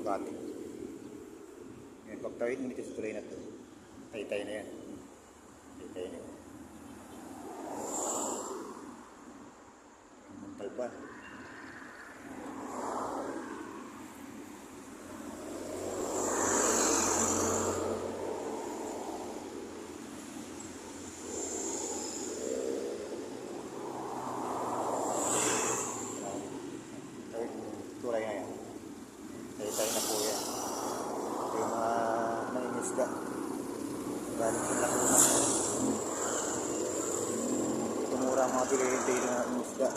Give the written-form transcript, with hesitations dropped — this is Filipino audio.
Makati. Ngayon, pagtawid mo dito sa tulay na to, tay-tay na yan. Tay-tay na yan. Mental pa. Tulay na yan. Tay-tay na po yan. Ito yung mga nangingisda. Galing sa Lacuna. Tumura ang mga pinilintay na isda.